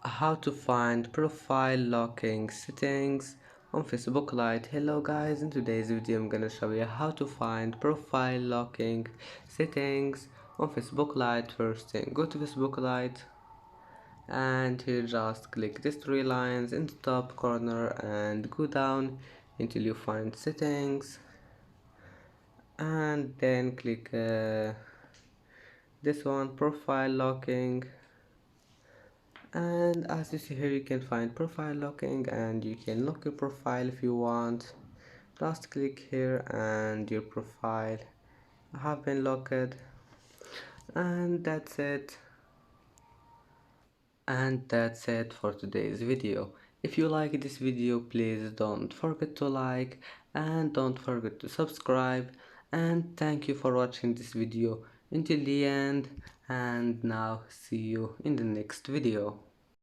How to find profile locking settings on Facebook Lite. Hello guys, in today's video I'm gonna show you how to find profile locking settings on Facebook Lite. First thing, go to Facebook Lite and here just click these three lines in the top corner and go down until you find settings, and then click this one, profile locking. And as you see here, you can find profile locking and you can lock your profile if you want. Just click here and your profile have been locked, and that's it for today's video. If you like this video, please don't forget to like and don't forget to subscribe, and thank you for watching this video until the end, and now see you in the next video.